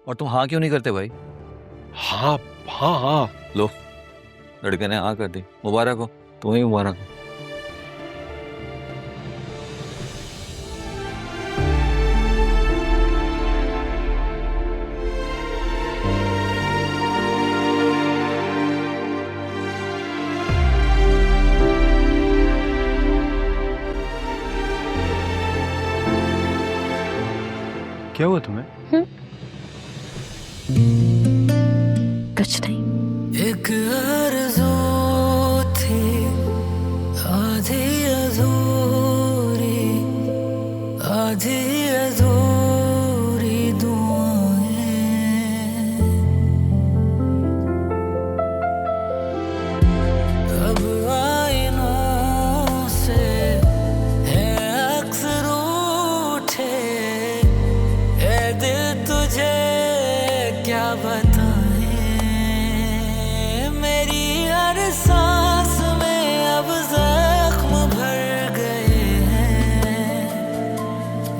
और तुम हाँ क्यों नहीं करते भाई? हाँ हाँ हाँ। लो, लड़के ने हाँ कर दी, मुबारक हो, तुम्हें मुबारक हो। क्या हुआ तुम्हें? कुछ नहीं। एक आरज़ू थी आधी अधूरी, आधी अधूरी दुआएं, अब आईनों से है अक्स रूठे, ए दिल तुझे क्या बताएं, मेरी हर सांस में अब जख्म भर गए हैं,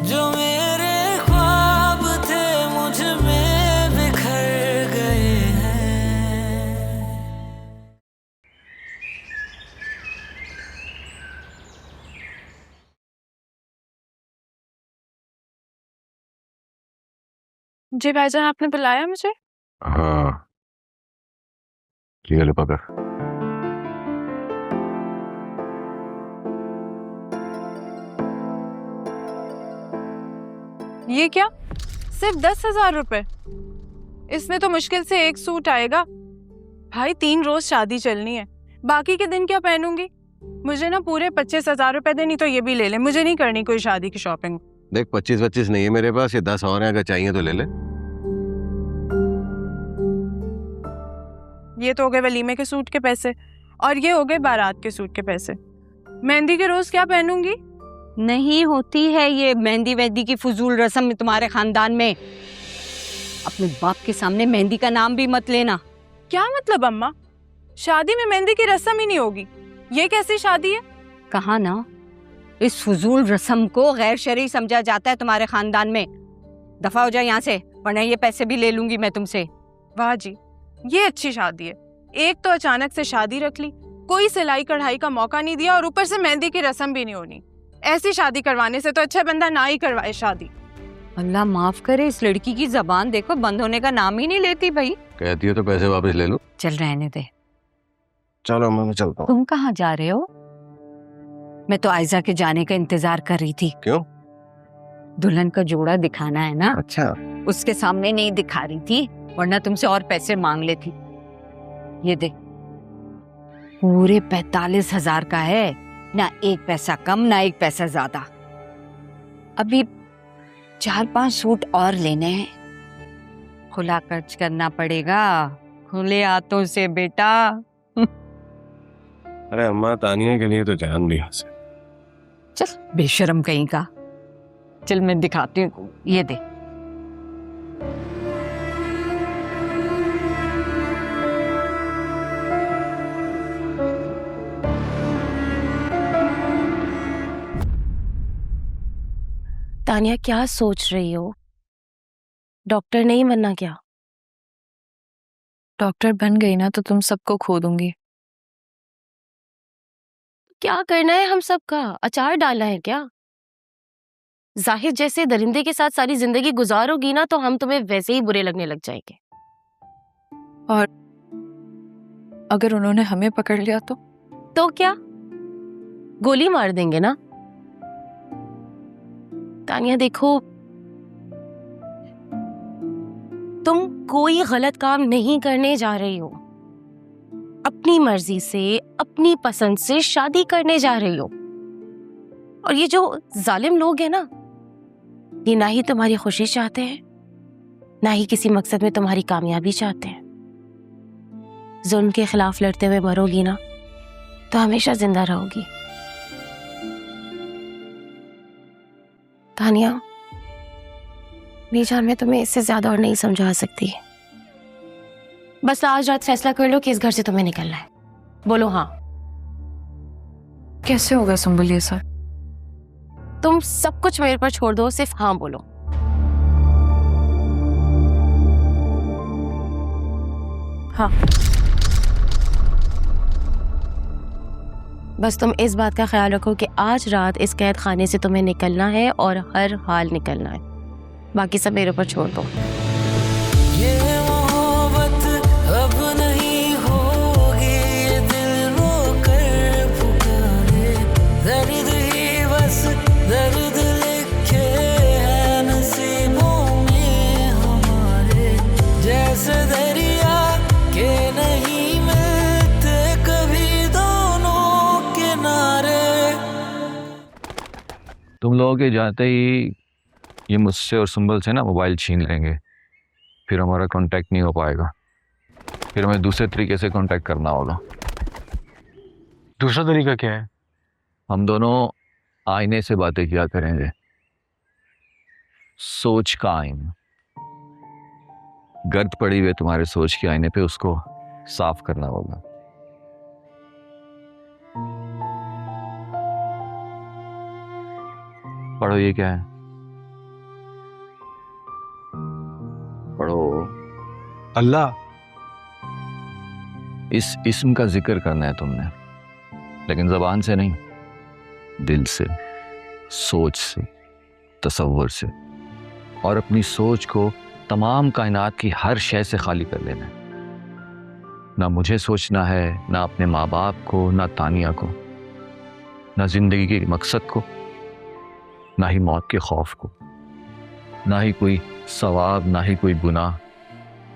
जो मेरे ख्वाब थे मुझ में बिखर गए हैं। जी भाईजान, आपने बुलाया मुझे? हाँ, ये ले पकड़। ये क्या? सिर्फ 10,000 रुपए? इसमें तो मुश्किल से एक सूट आएगा। भाई 3 रोज शादी चलनी है, बाकी के दिन क्या पहनूंगी? मुझे ना पूरे 25,000 रुपए देनी, तो ये भी ले ले, मुझे नहीं करनी कोई शादी की शॉपिंग। देख 25 नहीं है मेरे पास, ये 10 और हैं, अगर चाहिए तो ले ले। ये तो हो गए वलीमे के सूट के पैसे, और ये हो गए बारात के सूट के पैसे। मेहंदी के रोज क्या पहनूंगी? नहीं होती है ये मेहंदी वेहंदी की फजूल रस्म में तुम्हारे खानदान में। अपने बाप के सामने मेहंदी का नाम भी मत लेना। क्या मतलब अम्मा? शादी में मेहंदी की रस्म ही नहीं होगी? ये कैसी शादी है? कहा ना, इस फजूल रस्म को गैर शरई समझा जाता है तुम्हारे खानदान में। दफा हो जाए यहाँ से, वरना ये पैसे भी ले लूंगी मैं तुमसे। वाह जी, ये अच्छी शादी है। एक तो अचानक से शादी रख ली, कोई सिलाई कढ़ाई का मौका नहीं दिया, और ऊपर से मेहंदी की रस्म भी नहीं होनी। ऐसी शादी करवाने से तो अच्छा बंदा ना ही करवाए शादी। अल्लाह माफ करे, इस लड़की की जबान देखो, बंद होने का नाम ही नहीं लेती भाई। कहती हो तो पैसे वापस ले लो। चल रहने दे। चलो मैं चलता हूँ। तुम कहाँ जा रहे हो? मैं तो आयजा के जाने का इंतजार कर रही थी। क्यों? दुल्हन का जोड़ा दिखाना है ना। अच्छा। उसके सामने नहीं दिखा रही थी, वरना तुमसे और पैसे मांग लेती। ये देख, पूरे 45,000 का है, ना एक पैसा कम ना एक पैसा ज्यादा। अभी 4-5 सूट और लेने हैं, खुला खर्च करना पड़ेगा, खुले हाथों से बेटा। अरे अम्मा, तानिया के लिए तो जान दी से। चल बेशरम कहीं का। चल मैं दिखाती हूँ, ये दे। तानिया, क्या सोच रही हो? डॉक्टर नहीं बनना क्या? डॉक्टर बन गई ना तो तुम सबको खो दूंगी। क्या करना है हम सबका? अचार डालना है क्या? जाहिद जैसे दरिंदे के साथ सारी जिंदगी गुजारोगी ना, तो हम तुम्हें वैसे ही बुरे लगने लग जाएंगे। और अगर उन्होंने हमें पकड़ लिया तो क्या? गोली मार देंगे ना। तानिया देखो, तुम कोई गलत काम नहीं करने जा रही हो। अपनी मर्जी से, अपनी पसंद से शादी करने जा रही हो। और ये जो जालिम लोग हैं ना, ये ना ही तुम्हारी खुशी चाहते हैं, ना ही किसी मकसद में तुम्हारी कामयाबी चाहते हैं। जुल्म के खिलाफ लड़ते हुए मरोगी ना, तो हमेशा जिंदा रहोगी। तानिया, मेरी जान, मैं तुम्हें इससे ज्यादा और नहीं समझा सकती। बस आज रात फैसला कर लो कि इस घर से तुम्हें निकलना है। बोलो हाँ। कैसे होगा सुंबुल ये सर? तुम सब कुछ मेरे पर छोड़ दो, सिर्फ हाँ बोलो। हाँ। बस तुम इस बात का ख्याल रखो कि आज रात इस कैद खाने से तुम्हें निकलना है और हर हाल निकलना है। बाकी सब मेरे ऊपर छोड़ दो। ये मोहब्बत अब नहीं होगी, ये दिल रो कर पुकारे, दर्द ही बस दर्द लिखे हैं नसीबों में हमारे, जैसे दरिया के नहीं मिलते कभी दोनों किनारे। तुम लोगों के जाते ही ये मुझसे और सुंबल से ना मोबाइल छीन लेंगे, फिर हमारा कांटेक्ट नहीं हो पाएगा, फिर हमें दूसरे तरीके से कांटेक्ट करना होगा। दूसरा तरीका क्या है? हम दोनों आईने से बातें किया करेंगे, सोच का आईना। गर्द पड़ी हुई तुम्हारे सोच के आईने पे, उसको साफ करना होगा। पढ़ो, ये क्या है? पढ़ो। अल्लाह। इस इस्म का जिक्र करना है तुमने, लेकिन जबान से नहीं, दिल से, सोच से, तसव्वुर से। और अपनी सोच को तमाम कायनात की हर शय से खाली कर लेना है। ना मुझे सोचना है, ना अपने माँ बाप को, ना तानिया को, ना जिंदगी के मकसद को, ना ही मौत के खौफ को, ना ही कोई सवाब, ना ही कोई गुनाह,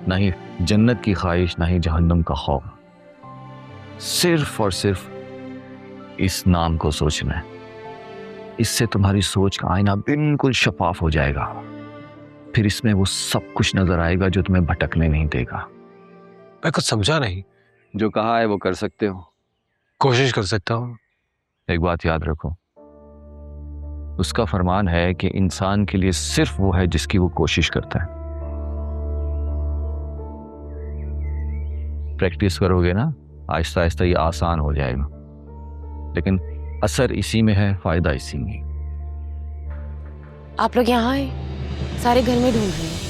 ना ही जन्नत की ख्वाहिश, ना ही जहन्नम का खौफ। सिर्फ और सिर्फ इस नाम को सोचना है। इससे तुम्हारी सोच का आईना बिल्कुल शफाफ हो जाएगा। फिर इसमें वो सब कुछ नजर आएगा जो तुम्हें भटकने नहीं देगा। मैं कुछ समझा नहीं। जो कहा है वो कर सकते हो, कोशिश कर सकता हूँ। एक बात याद रखो, उसका फरमान है कि इंसान के लिए सिर्फ वो है जिसकी वो कोशिश करता है। प्रैक्टिस करोगे ना, आहिस्ता आहिस्ता ये आसान हो जाएगा, लेकिन असर इसी में है, फायदा इसी में। आप लोग यहाँ आए, सारे घर में ढूंढ रहे हैं।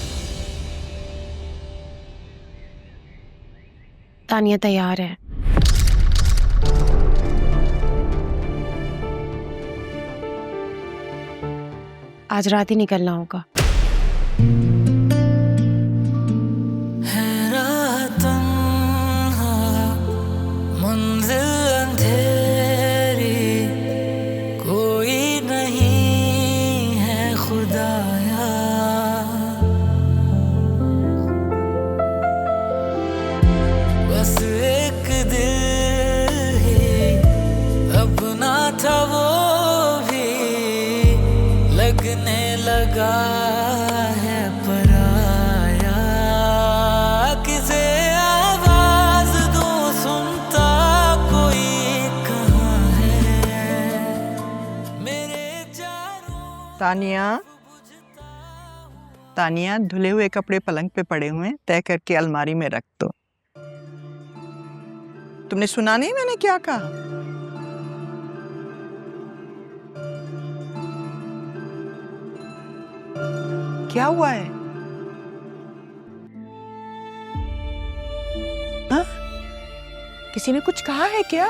तानिया तैयार है। आज रात ही निकलना होगा। है राह तन्हा, मंजिल अंधेरी, कोई नहीं है खुदाया, बस एक दिल ही अपना था, वो भी लगने लगा है पराया। किसे आवाज दूं, सुनता कोई कहाँ है, मेरे चारों। तानिया, तानिया, धुले हुए कपड़े पलंग पे पड़े हुए हैं, तय करके अलमारी में रख दो। तुमने सुना नहीं मैंने क्या कहा? क्या हुआ है? हाँ? किसी ने कुछ कहा है क्या?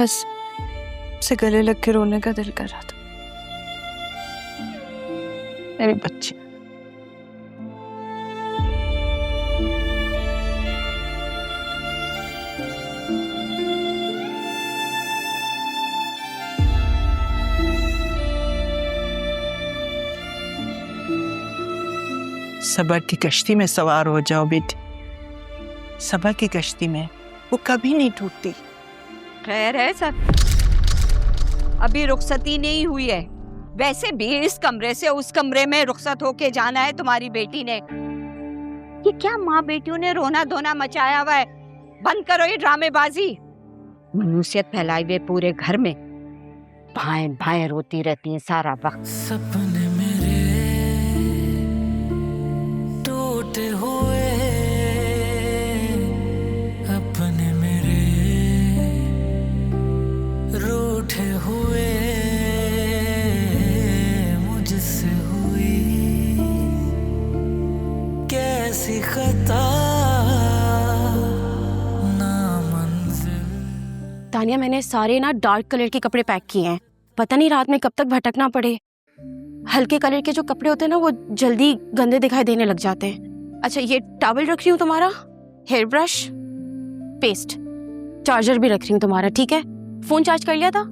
बस से गले लग के रोने का दिल कर रहा था। मेरी बच्ची, सबर की कश्ती में सवार हो जाओ बेटी। सबर की कश्ती में वो कभी नहीं टूटती। खैर है सब, अभी रुखसती नहीं हुई है। वैसे भी इस कमरे से उस कमरे में रुखसत होके जाना है तुम्हारी बेटी ने। ये क्या माँ बेटियों ने रोना धोना मचाया हुआ है? बंद करो ये ड्रामेबाजी। मनुष्यत फैलाई हुए पूरे घर में भाएं भाएं रोती रहती हैं सारा वक्त। सपने मेरे टूटे हुए, अपने मेरे रूठे हुए, मुझसे हुई कैसी खता ना मंजिल। तानिया, मैंने सारे ना डार्क कलर के कपड़े पैक किए हैं, पता नहीं रात में कब तक भटकना पड़े। हल्के कलर के जो कपड़े होते हैं ना वो जल्दी गंदे दिखाई देने लग जाते हैं। अच्छा, ये टॉवल रख रही हूँ तुम्हारा, हेयर ब्रश, पेस्ट, चार्जर भी रख रही हूँ तुम्हारा, ठीक है? फोन चार्ज कर लिया था?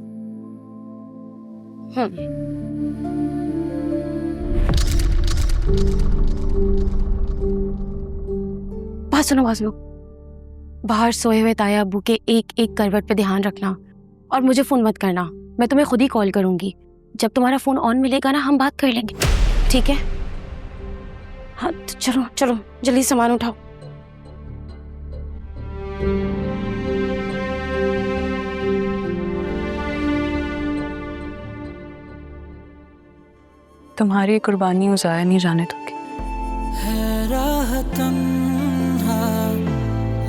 बात सुनो, बात सुनो। बाहर सोए हुए ताया अब्बू के एक एक करवट पे ध्यान रखना और मुझे फोन मत करना, मैं तुम्हें खुद ही कॉल करूंगी। जब तुम्हारा फोन ऑन मिलेगा ना हम बात कर लेंगे, ठीक है? हाँ तो चलो चलो जल्दी सामान उठाओ। तुम्हारी कुर्बानी ज़ाया नहीं जाने दूंगी। है राह तन्हा,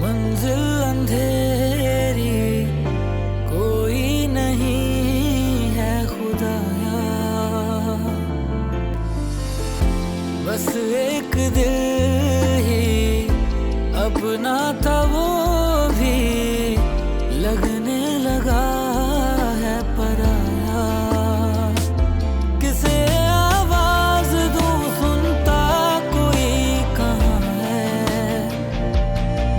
मंजिल अंधेरी, कोई नहीं है खुदाया, बस एक दिल ही अपना था, वो भी लगने लगा है पराया। किसे आवाज दूं सुनता कोई कहाँ है,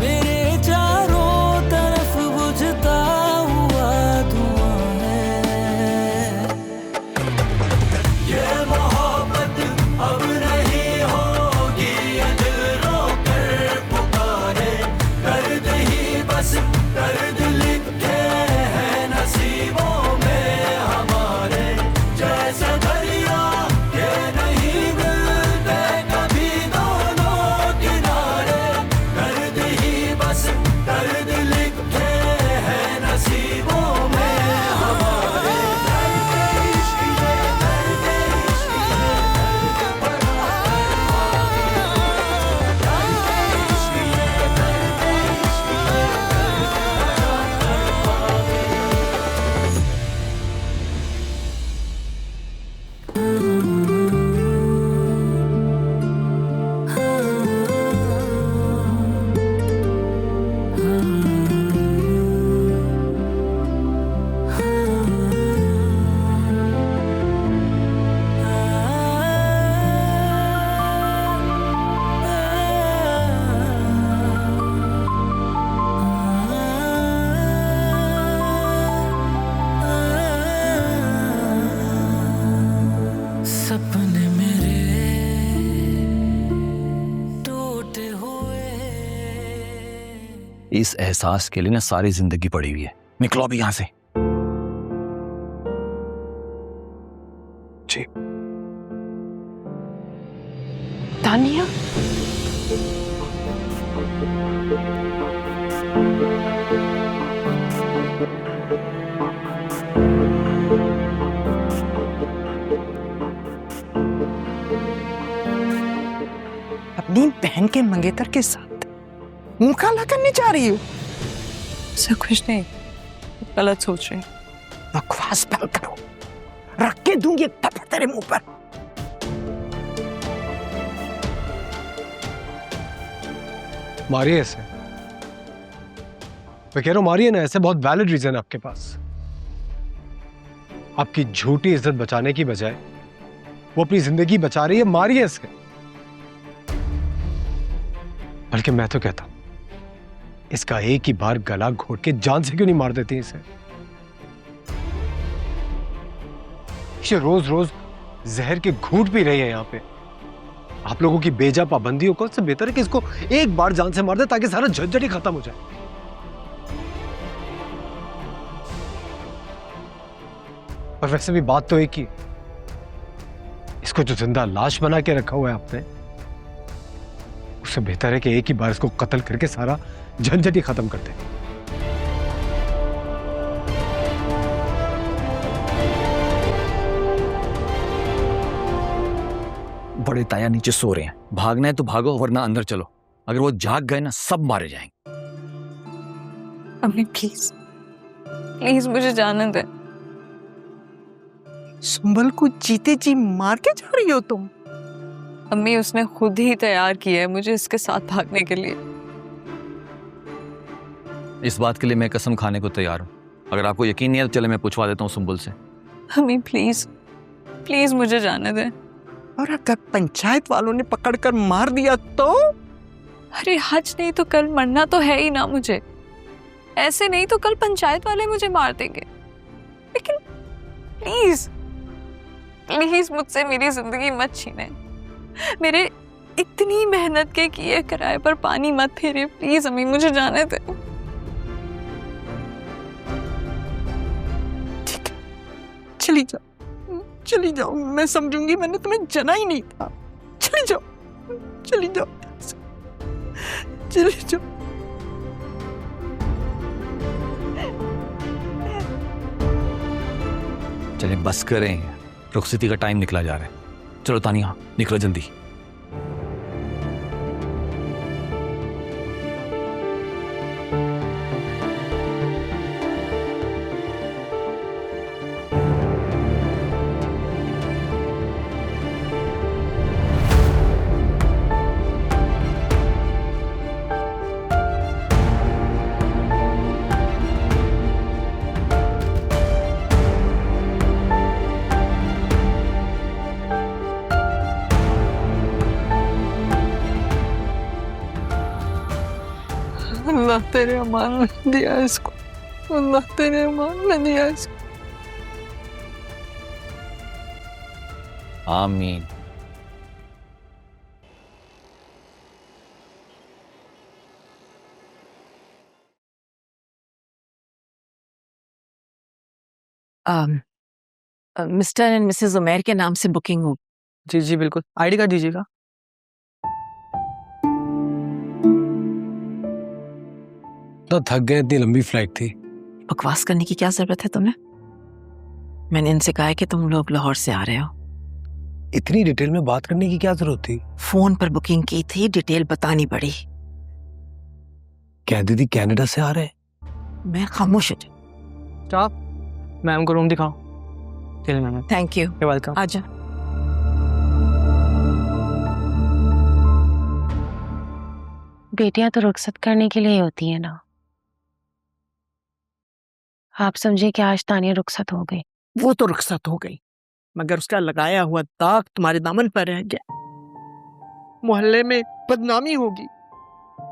मेरे चारों तरफ बुझता हुआ धुआं है। ये मोहब्बत अब नहीं होगी, ये दिल रो कर पुकारे, दर्द ही बस दर्द लिखे हैं नसीबों में हमारे, जैसे दरिया ये नहीं मिलते कभी दोनों किनारे, दर्द ही बस दर्द लिखे हैं नसीबों में हमारे। दर्द इश्क ये, दर्द इश्क ये, दर्द बड़ा है दर्द इश्क ये, दर्द इश्क ये, सपने मेरे टूटे हुए। इस एहसास के लिए ना सारी जिंदगी पड़ी हुई है। निकलो अभी यहां से। जी तानिया, अपनी बहन के मंगेतर के साथ मुंह काला करने जा रही हो? से कुछ नहीं, गलत सोच रही। बकवास बंद करो, रख के दूंगी एक थप्पड़ तेरे मुंह पर। मारिए ऐसे, मैं कह रहा हूं मारिए ना ऐसे, बहुत वैलिड रीजन है आपके पास। आपकी झूठी इज्जत बचाने की बजाय वो अपनी जिंदगी बचा रही है, मारिए इसे। बल्कि मैं तो कहता हूं इसका एक ही बार गला घोट के जान से क्यों नहीं मार देती इसे? ये रोज रोज जहर के घूंट पी रही है यहां पे। आप लोगों की बेजा पाबंदियों को इससे बेहतर है कि इसको एक बार जान से मार दे ताकि सारा झंझट ही खत्म हो जाए। और वैसे भी बात तो एक ही, इसको जो जिंदा लाश बना के रखा हुआ है आपने, उससे बेहतर है कि एक ही बार इसको कत्ल करके सारा झंझट ही खत्म कर दे। बड़े ताया नीचे सो रहे हैं, भागना है तो भागो वरना अंदर चलो। अगर वो जाग गए ना सब मारे जाएंगे। अम्मी प्लीज प्लीज मुझे जाने दे। सुंबल को जीते जी मार के जा रही हो तुम? अम्मी उसने खुद ही तैयार किया है मुझे इसके साथ भागने के लिए। इस बात के लिए मैं कसम खाने को तैयार हूँ। अगर आपको यकीन नहीं है तो चले मैं पूछवा देता हूँ सुंबुल से। अम्मी प्लीज प्लीज मुझे जाने दें। और अगर पंचायत वालों ने पकड़कर मार दिया तो? अरे आज नहीं तो कल मरना तो है ही ना मुझे। ऐसे नहीं तो कल पंचायत वाले मुझे मार देंगे। लेकिन प्लीज प्लीज मुझसे मेरी जिंदगी मत छीने। मेरे इतनी मेहनत के किए किराए पर पानी मत फेरे। प्लीज अम्मी मुझे जाने दे। ठीक है, चली जाओ, मैं समझूंगी मैंने तुम्हें जना ही नहीं था। चली जाओ, चली जाओ। चले बस करें, रुखसती का टाइम निकला जा रहा है। चलो तानिया निकलो जल्दी। अल्लाह तेरे अमान में दिया इसको, अल्लाह तेरे अमान में दिया इसको। आमीन। मिस्टर एंड मिसेस उमैर के नाम से बुकिंग हो। जी जी बिल्कुल, आईडी कार्ड दीजिएगा। तो थक गए, इतनी लंबी फ्लाइट थी। बकवास करने की क्या जरूरत है तुम्हें? मैंने इनसे कहा है कि तुम लोग लाहौर से आ रहे हो। इतनी डिटेल में बात करने की क्या जरूरत थी? फोन पर बुकिंग की थी, डिटेल बतानी पड़ी। क्या दीदी कनाडा से आ रहे हैं? मैं खामोश हो जाऊं। स्टॉप, मैम को रूम दिखाओ। चलिए ma'am. Thank you, you welcome. आजा। बेटियां तो रुखसत करने के लिए ही होती है ना। आप समझे कि आज तानिया रुखसत हो गई। वो तो रुखसत हो गई, मगर उसका लगाया हुआ दाग तुम्हारे दामन पर रह गया। मोहल्ले में बदनामी होगी,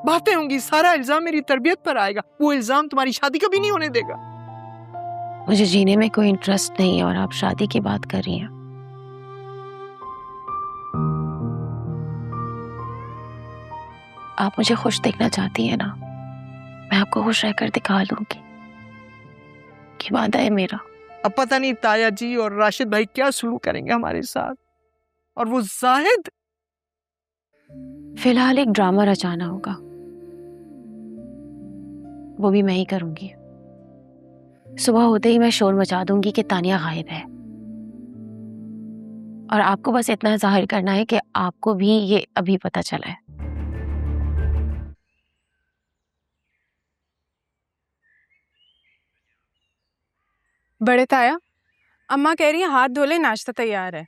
बातें होंगी, सारा इल्जाम मेरी तरबियत पर आएगा। वो इल्जाम तुम्हारी शादी कभी नहीं होने देगा। मुझे जीने में कोई इंटरेस्ट नहीं है और आप शादी की बात कर रही हैं। आप मुझे खुश देखना चाहती हैं ना, मैं आपको खुश रहकर दिखा लूंगी कि वादा है मेरा। अब पता नहीं ताया जी और राशिद भाई क्या सलूक करेंगे हमारे साथ। और वो जाहिद, फिलहाल एक ड्रामा रचाना होगा, वो भी मैं ही करूंगी। सुबह होते ही मैं शोर मचा दूंगी कि तानिया गायब है, और आपको बस इतना जाहिर करना है कि आपको भी ये अभी पता चला है। बड़े ताया, अम्मा कह रही है हाथ धो ले, नाश्ता तैयार है।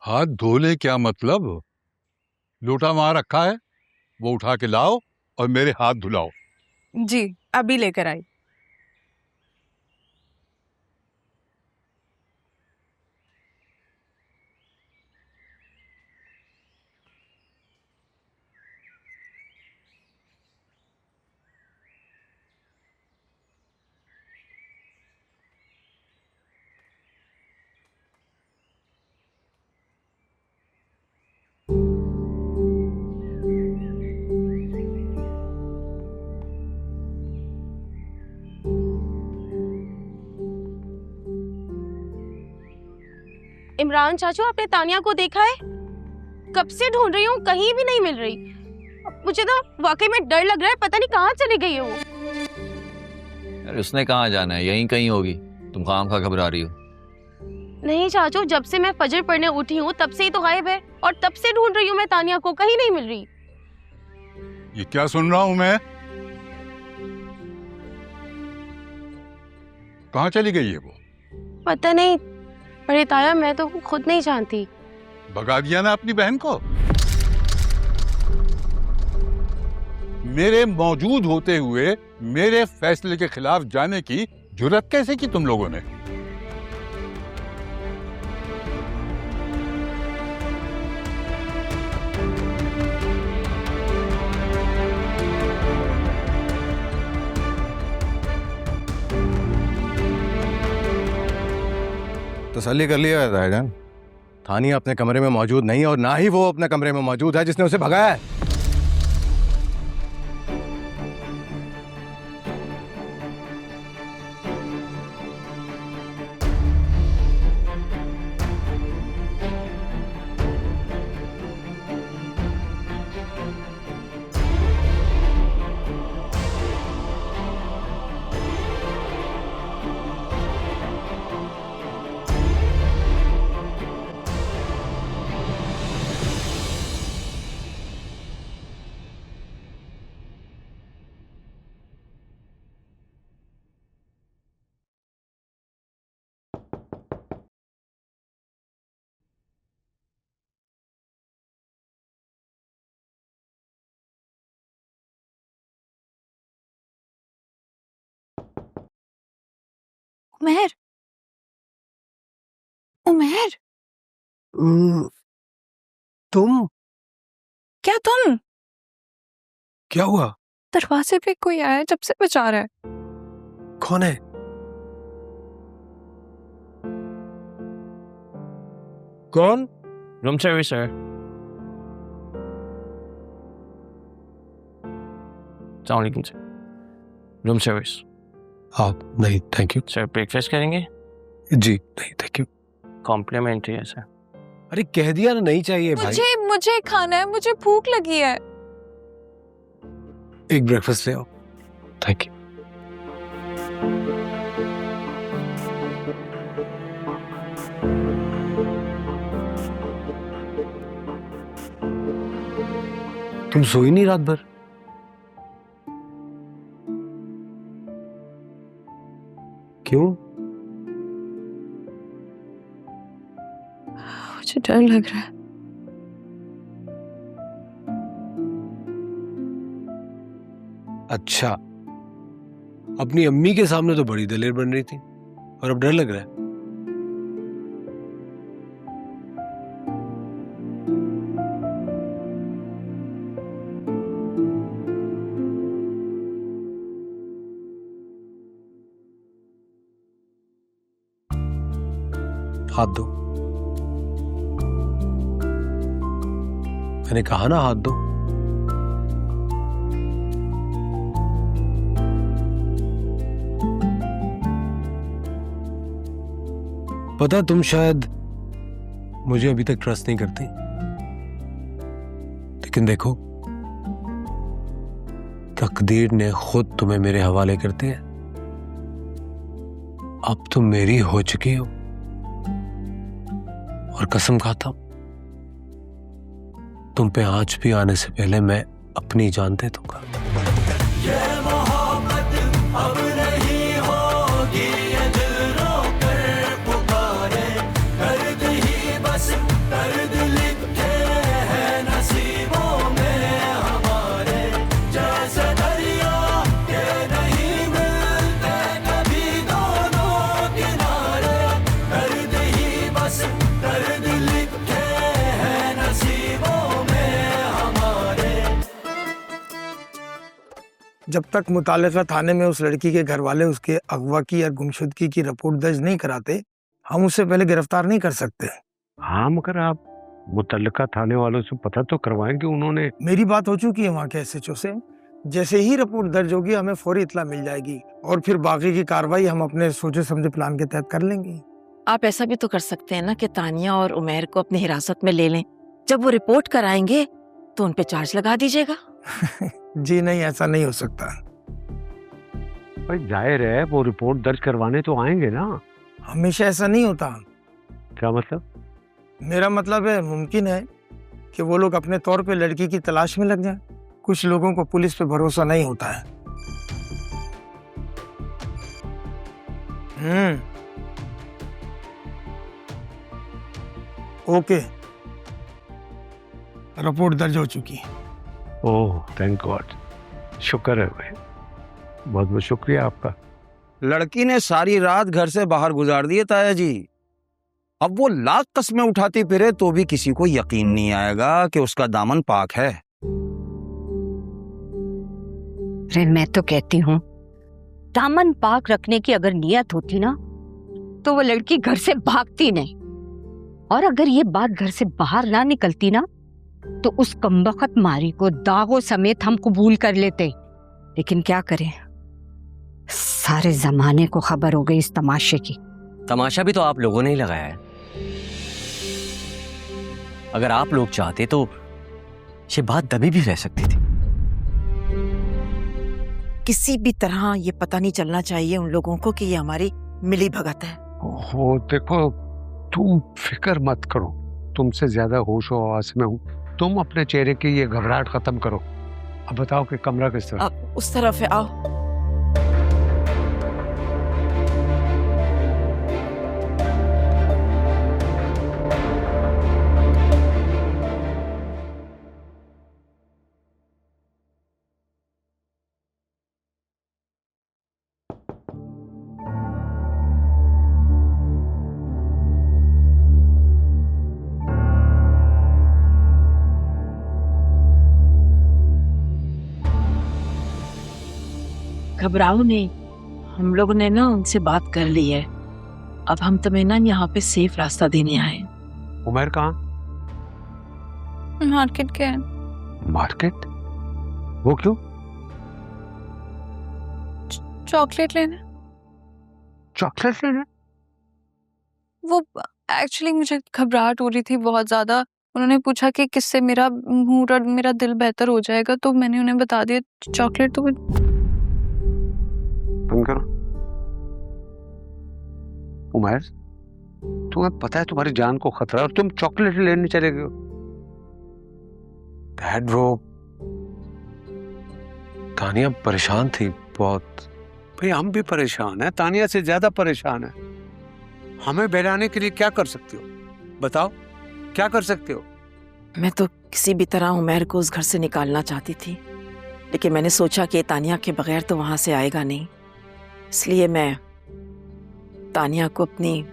हाथ धो ले क्या मतलब? लोटा वहां रखा है, वो उठा के लाओ और मेरे हाथ धुलाओ। जी अभी लेकर आई। इमरान चाचू, आपने तानिया को देखा है? कब से ढूंढ रही हूँ, कहीं भी नहीं मिल रही। मुझे तो वाकई में डर लग रहा है, पता नहीं कहाँ चली गई है वो। अरे उसने कहाँ जाना है, यहीं कहीं होगी। तुम खाम खा घबरा रही हो। नहीं चाचू, जब से मैं फजर पढ़ने उठी हूँ तब से ही तो गायब है, और तब से ढूंढ रही हूँ मैं तानिया को, कहीं नहीं मिल रही। ये क्या सुन रहा हूं मैं? कहाँ चली गई है वो? पता नहीं बड़े ताया, मैं तो खुद नहीं जानती। भगा दिया ना अपनी बहन को? मेरे मौजूद होते हुए मेरे फैसले के खिलाफ जाने की जुर्रत कैसे की तुम लोगों ने? तसल्ली कर लिया है भाईजान, थानिया अपने कमरे में मौजूद नहीं है और ना ही वो अपने कमरे में मौजूद है जिसने उसे भगाया है। उमेर, उमेर, तुम? क्या तुम? क्या हुआ? दरवाजे पे कोई आया जब से बचा रहा है। कौन है? कौन? Room service sir. अस्सलाम वालेकुम सर। Room service. हाँ, नहीं थैंक यू सर। ब्रेकफास्ट करेंगे? जी नहीं थैंक यू। कॉम्प्लीमेंट्री है सर। अरे कह दिया ना नहीं चाहिए भाई। मुझे खाना है, मुझे भूख लगी है। एक ब्रेकफास्ट ले आओ। Thank you. तुम सोई नहीं रात भर? क्यों? मुझे डर लग रहा है। अच्छा, अपनी अम्मी के सामने तो बड़ी दलेर बन रही थी और अब डर लग रहा है? हाथ दो। मैंने कहा ना हाथ दो। पता तुम शायद मुझे अभी तक ट्रस्ट नहीं करती, लेकिन देखो तकदीर ने खुद तुम्हें मेरे हवाले कर दिया। अब तुम मेरी हो चुकी हो और कसम खाता हूं तुम पे आंच भी आने से पहले मैं अपनी जान दे दूंगा। ये मोहब्बत अब नहीं होगी, ये दिल रो कर पुकारे, दर्द ही बस दर्द लिखे हैं नसीबों में हमारे, जैसे दरिया के नहीं मिलते कभी दोनों किनारे, दर्द ही बस दर्द लिखे हैं नसीबों में हमारे। जब तक मुतालिका थाने में उस लड़की के घर वाले उसके अगवा की या गुमशुदगी की रिपोर्ट दर्ज नहीं कराते, हम उसे पहले गिरफ्तार नहीं कर सकते। हाँ, मगर आप मुतल्लिका थाने वालों से पता तो करवाएं कि उन्होंने। मेरी बात हो चुकी है वहाँ के SHO से। जैसे ही रिपोर्ट दर्ज होगी हमें फौरी इत्तला मिल जाएगी और फिर बाकी की कार्रवाई हम अपने सोचे समझे प्लान के तहत कर लेंगे। आप ऐसा भी तो कर सकते हैं ना कि तानिया और उमेर को अपनी हिरासत में ले लें। जब वो रिपोर्ट कराएंगे तो उन पे चार्ज लगा दीजिएगा। जी नहीं, ऐसा नहीं हो सकता। भाई जाहिर है वो रिपोर्ट दर्ज करवाने तो आएंगे ना। हमेशा ऐसा नहीं होता। क्या मतलब? मेरा मतलब है मुमकिन है कि वो लोग अपने तौर पे लड़की की तलाश में लग जाएं। कुछ लोगों को पुलिस पे भरोसा नहीं होता है। ओके, रिपोर्ट दर्ज हो चुकी है। Oh thank God. शुक्र है भाई, बहुत बहुत शुक्रिया आपका। लड़की ने सारी रात घर से बाहर गुजार दिए ताया जी। अब वो लाख कस्में उठाती फिरे तो भी किसी को यकीन नहीं आएगा कि उसका दामन पाक है। अरे मैं तो कहती हूँ दामन पाक रखने की अगर नियत होती ना तो वो लड़की घर से भागती नहीं, और अगर ये बात घर से बाहर ना निकलती ना तो उस कमबख्त मारी को दागों समेत हम कबूल कर लेते। लेकिन क्या करें, सारे जमाने को खबर हो गई इस तमाशे की। तमाशा भी तो आप लोगों ने ही लगाया है। अगर आप लोग चाहते तो ये बात दबी भी रह सकती थी। किसी भी तरह ये पता नहीं चलना चाहिए उन लोगों को कि ये हमारी मिली भगत है। वो देखो, तुम फिक्र मत करो, तुमसे ज्यादा होश और आवाज में हूँ। तुम अपने चेहरे की ये घबराहट खत्म करो। अब बताओ कि कमरा किस तरफ? अब उस तरफ है, आओ। घबराओ नहीं, हम लोगों ने ना उनसे बात कर ली है। अब हम तुम्हें ना यहाँ पे सेफ रास्ता देने आए। उमर कहाँ? मार्केट के है। मार्केट? वो क्यों? चॉकलेट लेने। चॉकलेट लेने? वो एक्चुअली मुझे घबराहट हो रही थी बहुत ज्यादा। उन्होंने पूछा कि किससे मेरा मूड और मेरा दिल बेहतर हो जाएगा, तो मैंने उन्हें बता दिया चॉकलेट। तो बंद करो। उमर, तुम्हें पता है तुम्हारी जान को खतरा है और तुम चॉकलेट लेने चले गए हो। डैड, वो तानिया परेशान थी बहुत। भाई हम भी परेशान हैं, तानिया से ज्यादा परेशान है। हमें बहलाने के लिए क्या कर सकते हो? बताओ, क्या कर सकते हो? मैं तो किसी भी तरह उमर को उस घर से निकालना चाहती थी, लेकिन मैंने सोचा कि तानिया के बगैर तो वहां से आएगा नहीं, इसलिए मैं तानिया को अपनी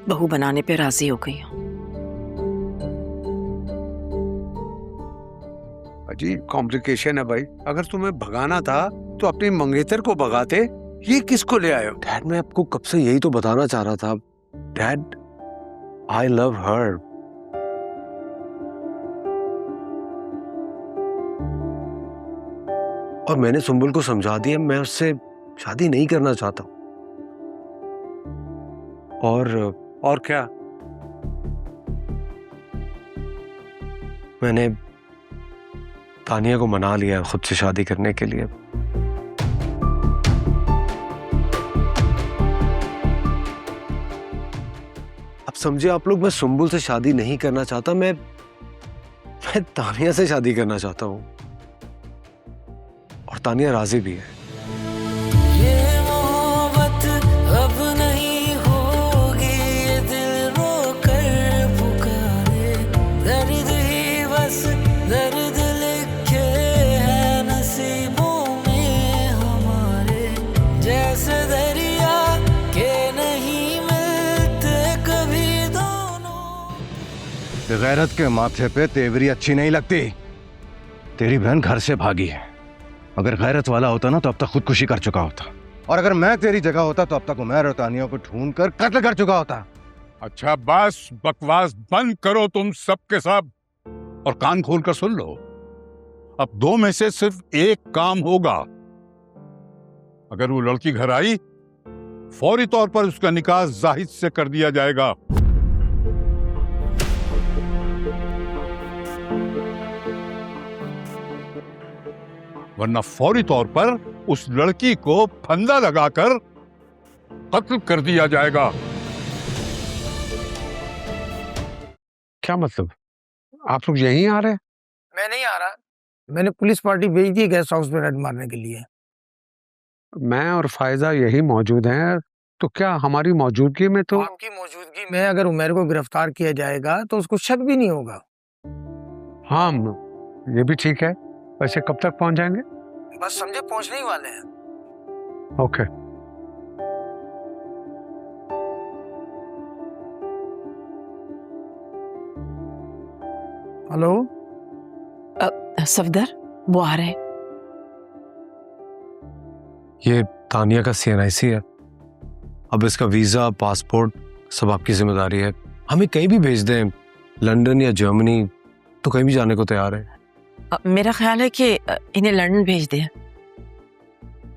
बहू बनाने पे राजी हो गई हूँ। अजीब कॉम्प्लिकेशन है भाई। अगर तुम्हें भगाना था तो अपनी मंगेतर को भगाते, ये किसको ले आए हो? डैड, मैं आपको कब से यही तो बताना चाह रहा था। डैड, आई लव हर। और मैंने सुंबुल को समझा दिया, मैं उससे शादी नहीं करना चाहता। और क्या? मैंने तानिया को मना लिया खुद से शादी करने के लिए। अब समझे आप लोग, मैं सुंबुल से शादी नहीं करना चाहता, मैं तानिया से शादी करना चाहता हूँ, और तानिया राजी भी है। ये मोहब्बत अब नहीं होगी, ये दिल रो कर पुकारे, दर्द ही बस दर्द लिखे है नसीबों में हमारे, जैसे दरिया के नहीं मिलते कभी दोनों। गैरत के माथे पे तेवरी अच्छी नहीं लगती। तेरी बहन घर से भागी है। अगर गैरत वाला होता ना तो अब तक खुदकुशी कर चुका होता, और अगर मैं तेरी जगह होता तो अब तक उमर और तानिया को ढूंढ कर कत्ल कर चुका होता। अच्छा बस बकवास बंद करो तुम सबके सब, और कान खोल कर सुन लो। अब दो में से सिर्फ एक काम होगा। अगर वो लड़की घर आई, फौरी तौर पर उसका निकाह जाहिद से कर दिया जाएगा। वरना फौरी तौर पर उस लड़की को फंदा लगाकर कत्ल कर दिया जाएगा। क्या मतलब? आप लोग यहीं आ रहे हैं? मैं नहीं आ रहा। मैंने पुलिस पार्टी भेज दी गेस्ट हाउस में रेड मारने के लिए। मैं और फायजा यही मौजूद हैं, तो क्या हमारी मौजूदगी में तो? आपकी मौजूदगी में अगर उमर को गिरफ्तार किया जाएगा तो उसको शक भी नहीं होगा। हाँ, ये भी ठीक है। वैसे कब तक पहुंच जाएंगे? बस समझे पहुंचने ही वाले हैं। ओके। हेलो सफदर, वो आ रहे हैं। ये तानिया का CNIC है। अब इसका वीजा, पासपोर्ट सब आपकी जिम्मेदारी है। हमें कहीं भी भेज दें, लंदन या जर्मनी, तो कहीं भी जाने को तैयार है। मेरा ख्याल है कि इन्हें लंदन भेज दें।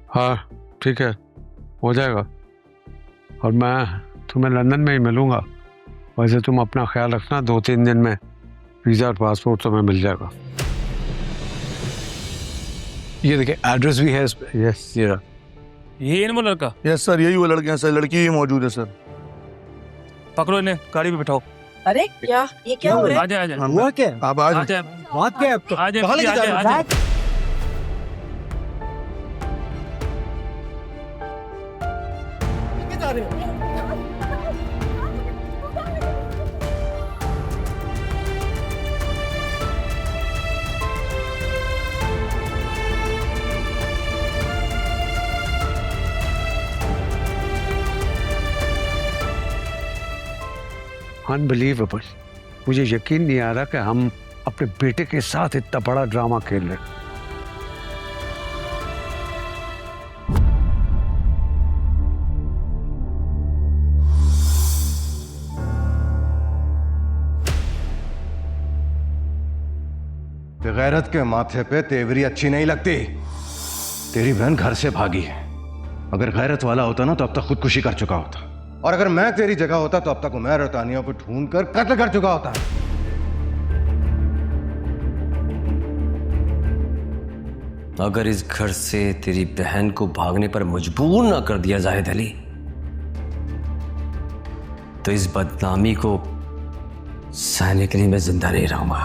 हाँ ठीक है, हो जाएगा। और मैं तुम्हें लंदन में ही मिलूंगा। वैसे तुम अपना ख्याल रखना, 2-3 दिन में वीजा और पासपोर्ट तुम्हें मिल जाएगा। ये देखिए एड्रेस भी है इस पे। यस ये रहा। ये वो लड़का? यस सर, यही वो लड़के हैं सर। लड़की भी मौजूद है सर। पकड़ो इन्हें, गाड़ी पे बिठाओ। अरे क्या ये क्या हो रहा है? आजा आजा। हुआ क्या? आप आज आजा बात क्या है अब तो? आजा कहाँ लेके जा रहे हो? आजा। अनबिलीवेबल। मुझे यकीन नहीं आ रहा कि हम अपने बेटे के साथ इतना बड़ा ड्रामा खेल रहे हैं। बेगैरत के माथे पे तेवरी अच्छी नहीं लगती। तेरी बहन घर से भागी है। अगर गैरत वाला होता ना तो अब तक खुदकुशी कर चुका होता, और अगर मैं तेरी जगह होता तो अब तक उमैर और तानिया को ढूंढ कर कत्ल कर चुका होता। अगर इस घर से तेरी बहन को भागने पर मजबूर ना कर दिया जाहिद अली, तो इस बदनामी को सहने के लिए मैं जिंदा नहीं रहूंगा।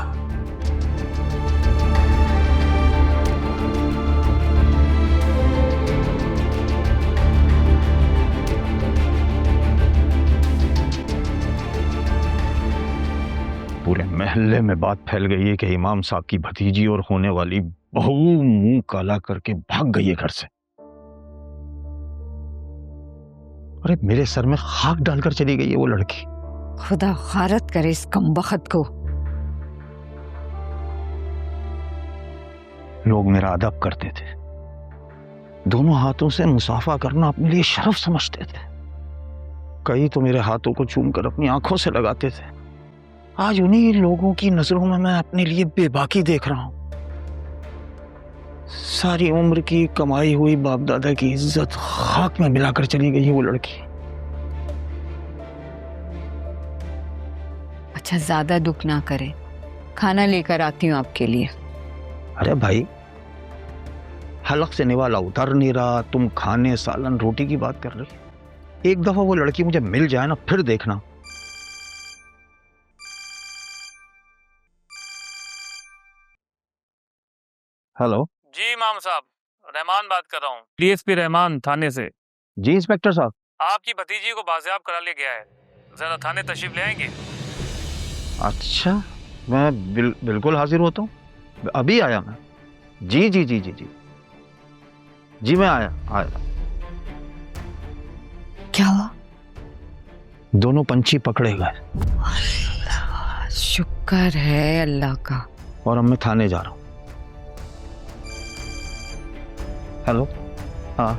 पूरे महल्ले में बात फैल गई है कि इमाम साहब की भतीजी और होने वाली बहू मुंह काला करके भाग गई है घर से। अरे मेरे सर में खाक डालकर चली गई है वो लड़की। खुदा खारत करे इस कमबख्त को। लोग मेरा अदब करते थे, दोनों हाथों से मुसाफा करना अपने लिए शर्फ समझते थे। कई तो मेरे हाथों को चूमकर अपनी आंखों से लगाते थे। आज उन्हीं लोगों की नजरों में मैं अपने लिए बेबाकी देख रहा हूं। सारी उम्र की कमाई हुई बाप दादा की इज्जत खाक में मिलाकर चली गई है वो लड़की। अच्छा ज्यादा दुख ना करे, खाना लेकर आती हूँ आपके लिए। अरे भाई, हलक से निवाला उतर नहीं रहा, तुम खाने सालन रोटी की बात कर रही। एक दफा वो लड़की मुझे मिल जाए ना, फिर देखना। हेलो जी इमाम साहब, रहमान बात कर रहा हूँ। DSP रहमान थाने से। जी इंस्पेक्टर साहब। आपकी भतीजी को बाजियाब करा ले गया है, जरा थाने तशरीफ ले आएंगे? अच्छा, मैं बिल्कुल हाजिर होता हूँ। अभी आया मैं। जी जी जी जी जी जी मैं आया। क्या हुआ? दोनों पंछी पकड़े गए। शुक्र है अल्लाह का। और अब मैं थाने जा रहा हूँ। हेलो, हाँ